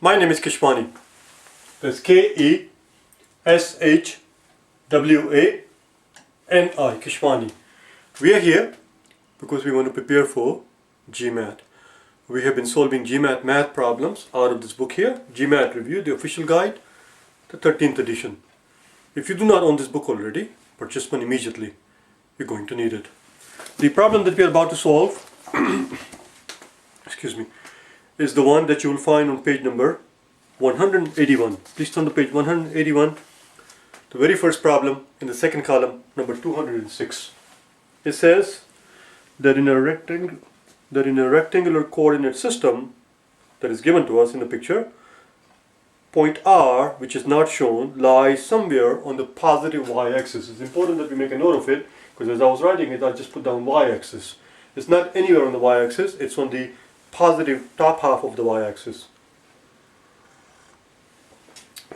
My name is Keshwani. That's K-E-S-H-W-A-N-I, Keshwani. We are here because we want to prepare for GMAT. We have been solving GMAT math problems out of this book here, GMAT Review, the official guide, the 13th edition. If you do not own this book already, purchase one immediately. You're going to need it. The problem that we are about to solve excuse me, is the one that you will find on page number 181. Please turn to page 181, the very first problem in the second column, number 206. It says that in a rectangular coordinate system that is given to us in the picture, point R, which is not shown, lies somewhere on the positive y-axis. It's important that we make a note of it, because as I was writing it, I just put down y-axis. It's not anywhere on the y-axis, it's on the positive top half of the y-axis.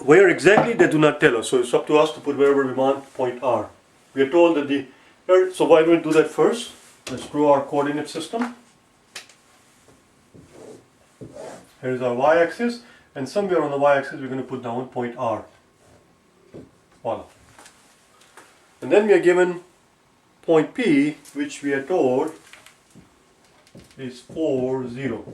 Where exactly, they do not tell us, so it's up to us to put wherever we want point R. We are told that so why don't we do that first? Let's draw our coordinate system. Here's our y-axis, and somewhere on the y-axis we're going to put down point R. Voila. And then we are given point P, which we are told is 4, 0.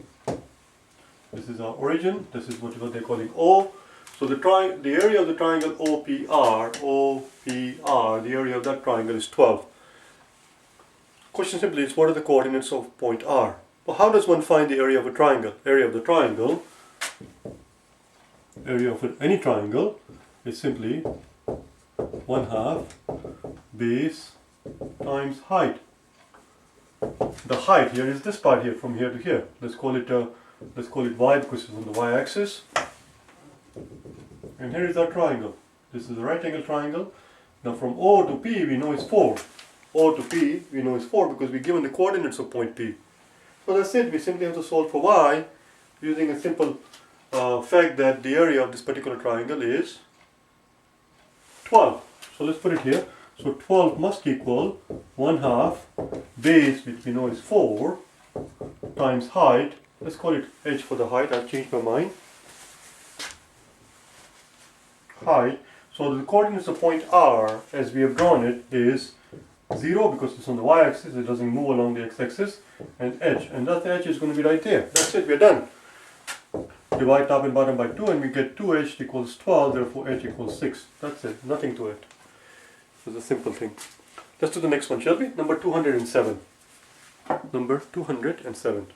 This is our origin. This is what they're calling O. So the area of the triangle OPR, the area of that triangle is 12. Question simply is, what are the coordinates of point R? Well, how does one find the area of a triangle? Area of the triangle, area of any triangle is simply 1/2 base times height. The height here is this part here, from here to here. Let's call it y because it's on the y-axis. And here is our triangle. This is a right angle triangle. Now from O to P we know it's 4. O to P we know it's 4 because we're given the coordinates of point P. So that's it. We simply have to solve for y using a simple fact that the area of this particular triangle is 12. So let's put it here. So 12 must equal 1/2 base, which we know is 4, times height. Let's call it h for the height. I've changed my mind. Height. So the coordinates of point R, as we have drawn it, is 0 because it's on the y-axis. It doesn't move along the x-axis, and h. And that h is going to be right there. That's it. We're done. Divide top and bottom by 2, and we get 2h equals 12. Therefore, h equals 6. That's it. Nothing to it. It's a simple thing. Let's do the next one, shall we? Number 207. Number 207.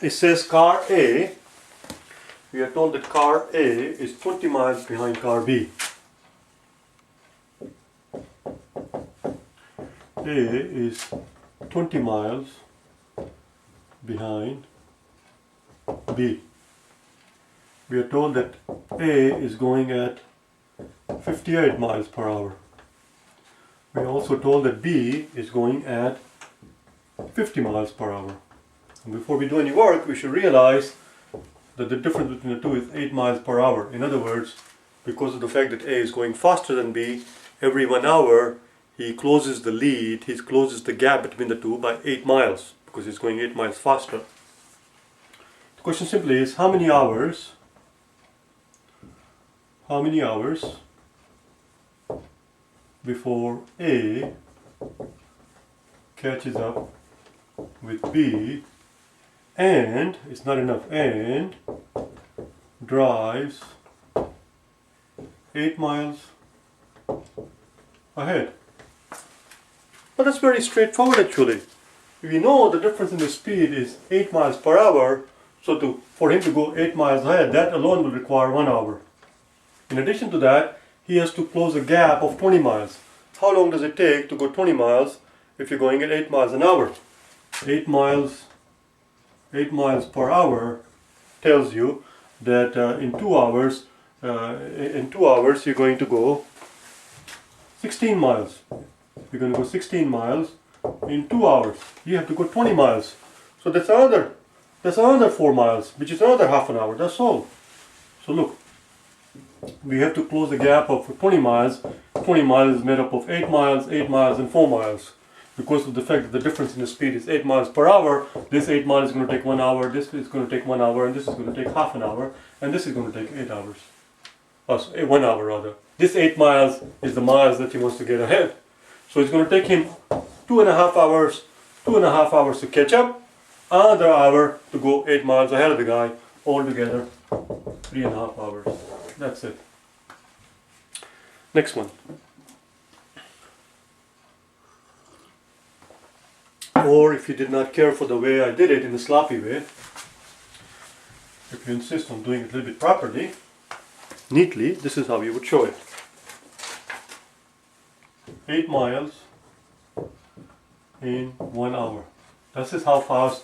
It says car A. We are told that car A is 20 miles behind car B. A is 20 miles behind B. We are told that A is going at 58 miles per hour. We are also told that B is going at 50 miles per hour. And before we do any work, we should realize that the difference between the two is 8 miles per hour. In other words, because of the fact that A is going faster than B, every 1 hour he closes the lead, he closes the gap between the two by 8 miles, because he's going 8 miles faster. The question simply is, how many hours before A catches up with B, and, it's not enough, and drives 8 miles ahead. But that's very straightforward actually. If you know the difference in the speed is 8 miles per hour, so for him to go 8 miles ahead, that alone will require 1 hour. In addition to that, he has to close a gap of 20 miles. How long does it take to go 20 miles if you're going at 8 miles an hour? 8 miles per hour tells you that in 2 hours you're going to go 16 miles. You're going to go 16 miles in 2 hours. You have to go 20 miles. So that's another 4 miles, which is another half an hour. That's all. So look, we have to close the gap of 20 miles. 20 miles is made up of 8 miles, 8 miles and 4 miles. Because of the fact that the difference in the speed is 8 miles per hour, this 8 miles is going to take 1 hour, this is going to take 1 hour, and this is going to take half an hour, and this is going to take 8 hours. Oh, so 1 hour rather. This 8 miles is the miles that he wants to get ahead. So it's going to take him 2.5 hours, 2.5 hours to catch up, another hour to go 8 miles ahead of the guy, altogether 3.5 hours. That's it. Next one. Or if you did not care for the way I did it in the sloppy way, if you insist on doing it a little bit properly, neatly, this is how you would show it. 8 miles in 1 hour. This is how fast,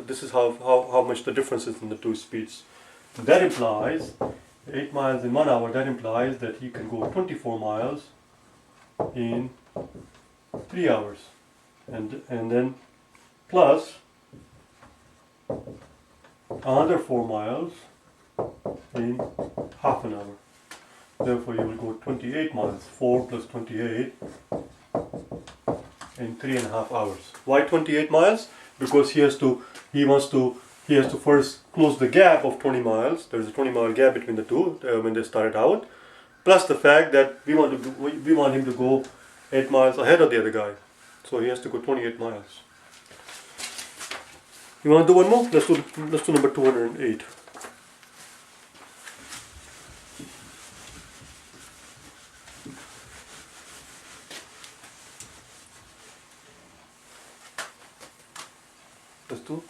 this is how much the difference is in the two speeds. That implies 8 miles in 1 hour, that implies that he can go 24 miles in 3 hours. And then plus another 4 miles in half an hour. Therefore you will go 28 miles, 4 plus 28 in 3.5 hours. Why 28 miles? Because he has to first close the gap of 20 miles. There is a 20-mile gap between the two when they started out. Plus the fact that we want him to go 8 miles ahead of the other guy. So he has to go 28 miles. You want to do one more? Let's do number 208. Let's do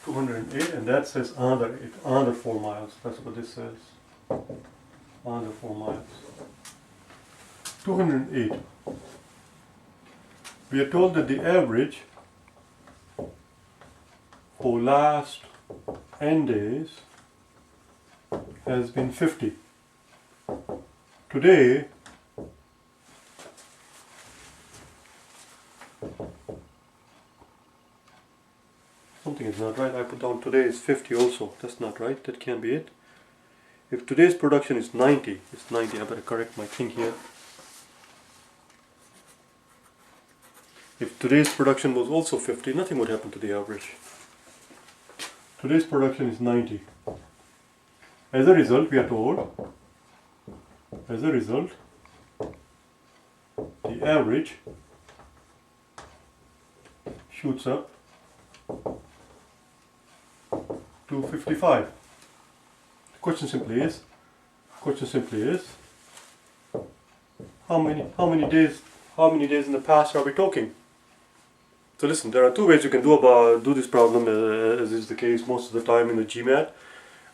208, and that says another 4 miles. That's what this says. Another 4 miles. 208. We are told that the average for last n days has been 50. Today, something is not right. I put down today is 50 also. That's not right. That can't be it. If today's production is 90, it's 90. I better correct my thing here. If today's production was also 50, nothing would happen to the average. Today's production is 90. As a result, we are told, the average shoots up to 55. The question simply is, how many days in the past are we talking? So listen, there are two ways you can do this problem, as is the case most of the time in the GMAT.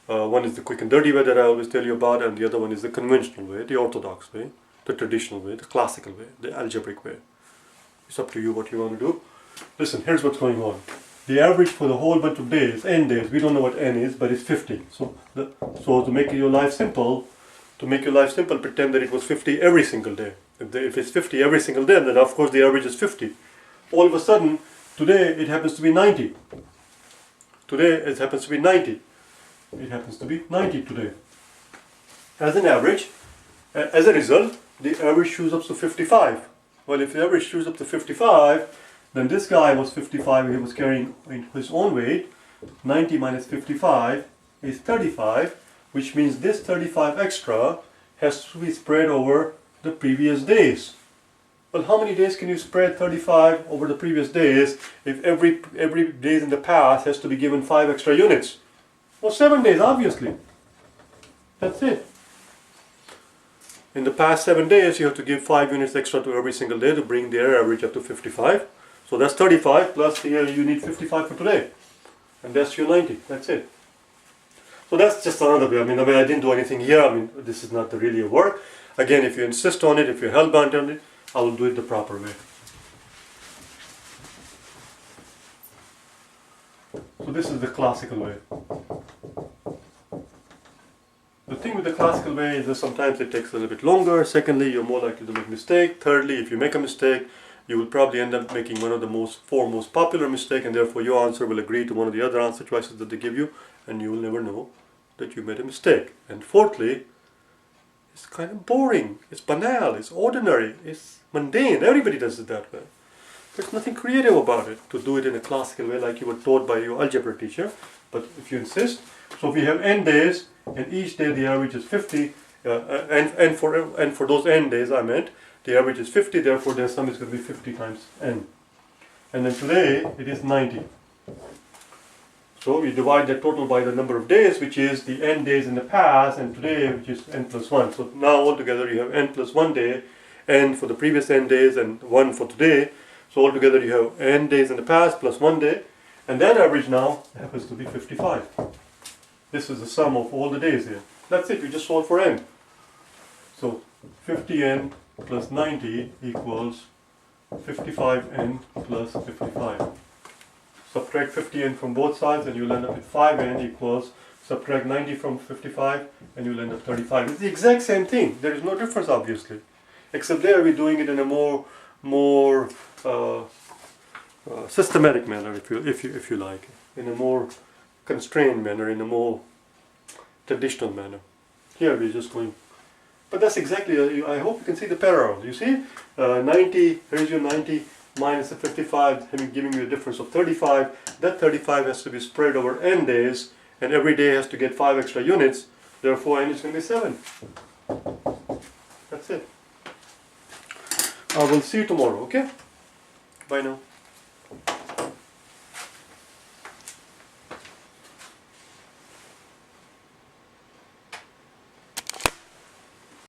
One is the quick and dirty way that I always tell you about, and the other one is the conventional way, the orthodox way, the traditional way, the classical way, the algebraic way. It's up to you what you want to do. Listen, here's what's going on. The average for the whole bunch of days, n days, we don't know what n is, but it's 50. So to make your life simple, pretend that it was 50 every single day. If it's 50 every single day, then of course the average is 50. All of a sudden, today it happens to be 90. Today it happens to be 90. It happens to be 90 today. As an average, as a result, the average shoots up to 55. Well, if the average shoots up to 55, then this guy was 55, he was carrying his own weight. 90 minus 55 is 35, which means this 35 extra has to be spread over the previous days. Well, how many days can you spread 35 over the previous days if every day in the past has to be given 5 extra units? Well, 7 days, obviously. That's it. In the past 7 days, you have to give 5 units extra to every single day to bring their average up to 55. So that's 35, plus here you need 55 for today. And that's your 90, that's it. So that's just another way. I mean, I didn't do anything here. I mean, this is not really a work. Again, if you insist on it, if you're hell-bound on it, I will do it the proper way. So this is the classical way. The thing with the classical way is that sometimes it takes a little bit longer. Secondly, you're more likely to make a mistake. Thirdly, if you make a mistake, you will probably end up making one of the four most popular mistakes, and therefore your answer will agree to one of the other answer choices that they give you, and you will never know that you made a mistake. And fourthly, it's kind of boring, it's banal, it's ordinary, it's mundane. Everybody does it that way. There's nothing creative about it to do it in a classical way like you were taught by your algebra teacher. But if you insist, so if we have n days and each day the average is 50, and for those n days I meant the average is 50, therefore their sum is going to be 50 times n. And then today it is 90. So we divide that total by the number of days, which is the n days in the past, and today, which is n plus 1. So now altogether you have n plus 1 day, n for the previous n days, and 1 for today. So altogether you have n days in the past plus 1 day, and then average now happens to be 55. This is the sum of all the days here. That's it, you just solve for n. So 50n plus 90 equals 55n plus 55. Subtract 50n from both sides and you'll end up with 5n equals, subtract 90 from 55 and you'll end up 35. It's the exact same thing. There is no difference obviously. Except there we're doing it in a more systematic manner, if you like. In a more constrained manner, in a more traditional manner. Here we're just going. But that's exactly, I hope you can see the parallel. You see, 90, here's your 90 minus the 55, giving you a difference of 35. That 35 has to be spread over n days, and every day has to get 5 extra units. Therefore, n is going to be 7. That's it. I will see you tomorrow, okay? Bye now.